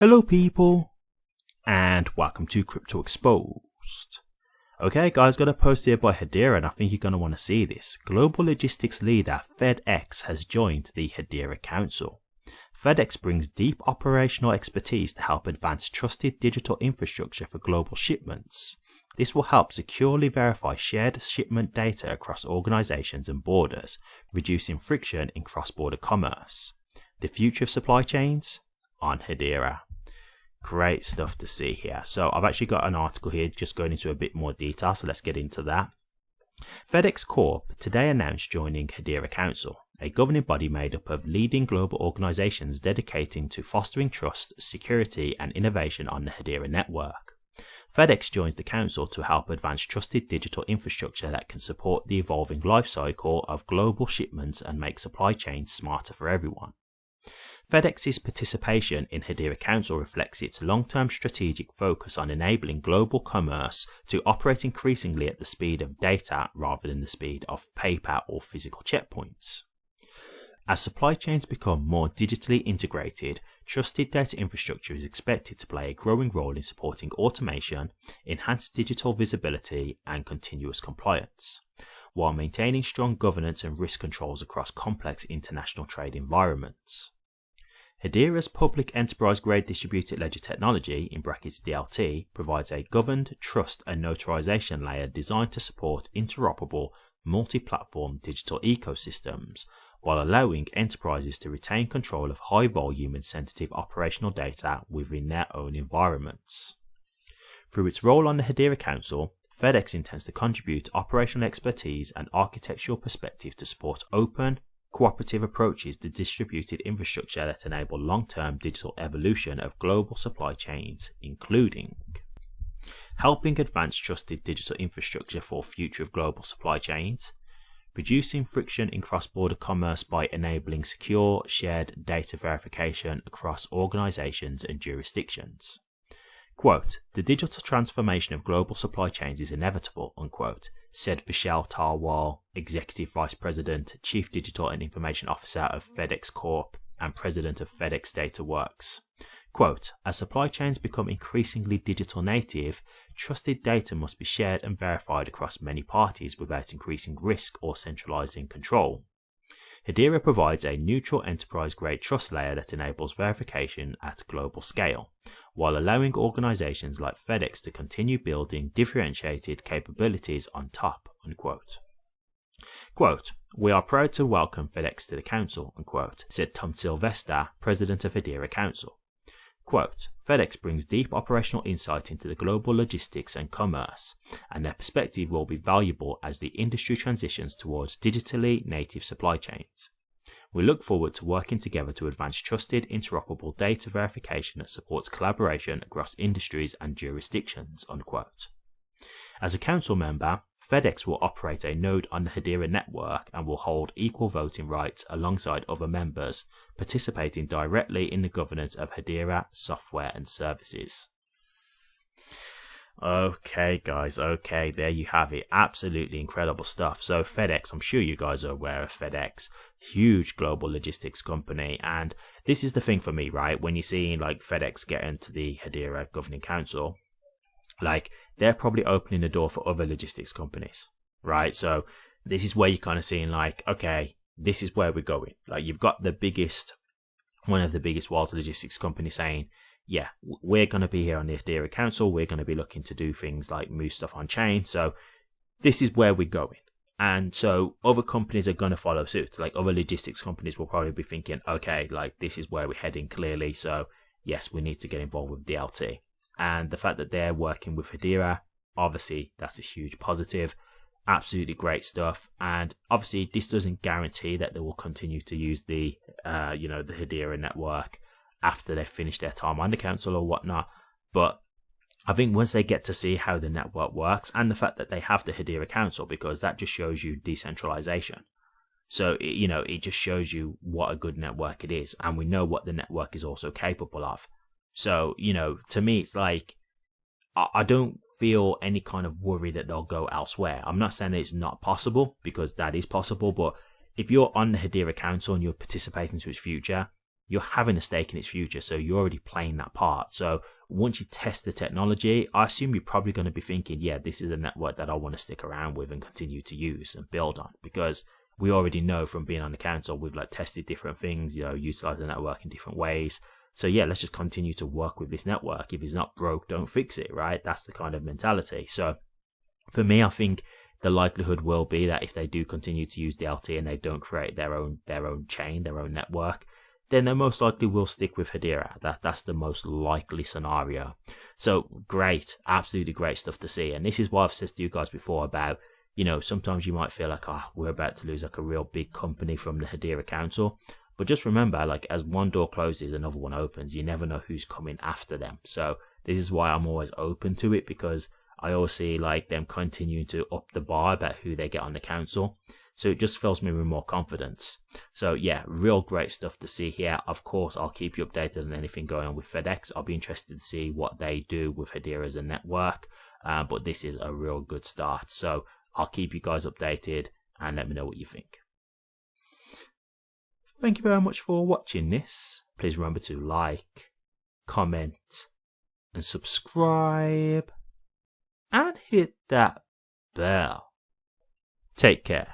Hello people, and welcome to Crypto Exposed. Okay guys, got a post here by Hedera and I think you're going to want to see this. Global logistics leader FedEx has joined the Hedera Council. FedEx brings deep operational expertise to help advance trusted digital infrastructure for global shipments. This will help securely verify shared shipment data across organizations and borders, reducing friction in cross-border commerce. The future of supply chains? On Hedera. Great stuff to see here. So I've actually got an article here just going into a bit more detail, so let's get into that. FedEx Corp today announced joining Hedera Council, a governing body made up of leading global organizations dedicating to fostering trust, security and innovation on the Hedera network. FedEx joins the council to help advance trusted digital infrastructure that can support the evolving life cycle of global shipments and make supply chains smarter for everyone. FedEx's participation in Hedera Council reflects its long-term strategic focus on enabling global commerce to operate increasingly at the speed of data rather than the speed of paper or physical checkpoints. As supply chains become more digitally integrated, trusted data infrastructure is expected to play a growing role in supporting automation, enhanced digital visibility, and continuous compliance, while maintaining strong governance and risk controls across complex international trade environments. Hedera's public enterprise-grade distributed ledger technology (DLT) provides a governed trust and notarization layer designed to support interoperable, multi-platform digital ecosystems, while allowing enterprises to retain control of high-volume and sensitive operational data within their own environments. Through its role on the Hedera Council, FedEx intends to contribute operational expertise and architectural perspective to support open, cooperative approaches to distributed infrastructure that enable long-term digital evolution of global supply chains, including helping advance trusted digital infrastructure for future of global supply chains, reducing friction in cross-border commerce by enabling secure, shared data verification across organizations and jurisdictions. Quote, "The digital transformation of global supply chains is inevitable," unquote, said Vishal Talwar, Executive Vice President, Chief Digital and Information Officer of FedEx Corp and President of FedEx DataWorks. Quote, "As supply chains become increasingly digital native, trusted data must be shared and verified across many parties without increasing risk or centralizing control. Hedera provides a neutral enterprise-grade trust layer that enables verification at global scale, while allowing organizations like FedEx to continue building differentiated capabilities on top," unquote. Quote, "We are proud to welcome FedEx to the council," unquote, said Tom Sylvester, President of Hedera Council. Quote, "FedEx brings deep operational insight into the global logistics and commerce, and their perspective will be valuable as the industry transitions towards digitally native supply chains. We look forward to working together to advance trusted, interoperable data verification that supports collaboration across industries and jurisdictions," unquote. As a council member, FedEx will operate a node on the Hedera network and will hold equal voting rights alongside other members, participating directly in the governance of Hedera software and services. Okay guys, okay, there you have it. Absolutely incredible stuff. So FedEx, I'm sure you guys are aware of FedEx, huge global logistics company, and this is the thing for me, right? When you're seeing like FedEx get into the Hedera governing council, like they're probably opening the door for other logistics companies, right? So this is where you're kind of seeing like, okay, this is where we're going. Like you've got one of the biggest world logistics companies saying, yeah, we're going to be here on the Hedera Council. We're going to be looking to do things like move stuff on chain. So this is where we're going. And so other companies are going to follow suit. Like other logistics companies will probably be thinking, okay, like this is where we're heading clearly. So yes, we need to get involved with DLT. And the fact that they're working with Hedera, obviously that's a huge positive. Absolutely great stuff. And obviously this doesn't guarantee that they will continue to use the Hedera network after they've finished their time on the council or whatnot. But I think once they get to see how the network works, and the fact that they have the Hedera Council, because that just shows you decentralization. So, it just shows you what a good network it is. And we know what the network is also capable of. So, to me, it's like, I don't feel any kind of worry that they'll go elsewhere. I'm not saying that it's not possible, because that is possible. But if you're on the Hedera Council and you're participating to its future, you're having a stake in its future, so you're already playing that part. So once you test the technology, I assume you're probably going to be thinking, yeah, this is a network that I want to stick around with and continue to use and build on, because we already know from being on the council, we've like tested different things, utilize the network in different ways. So yeah, let's just continue to work with this network. If it's not broke, don't fix it, right? That's the kind of mentality. So for me, I think the likelihood will be that if they do continue to use DLT and they don't create their own chain, their own network, then they most likely will stick with Hedera. That's the most likely scenario. So great, absolutely great stuff to see. And this is what I've said to you guys before about, sometimes you might feel like, we're about to lose like a real big company from the Hedera Council. But just remember, like, as one door closes, another one opens. You never know who's coming after them. So this is why I'm always open to it, because I always see like them continuing to up the bar about who they get on the council. So it just fills me with more confidence. So yeah, real great stuff to see here. Of course, I'll keep you updated on anything going on with FedEx. I'll be interested to see what they do with Hedera as a network. But this is a real good start. So I'll keep you guys updated and let me know what you think. Thank you very much for watching this. Please remember to like, comment, and subscribe. And hit that bell. Take care.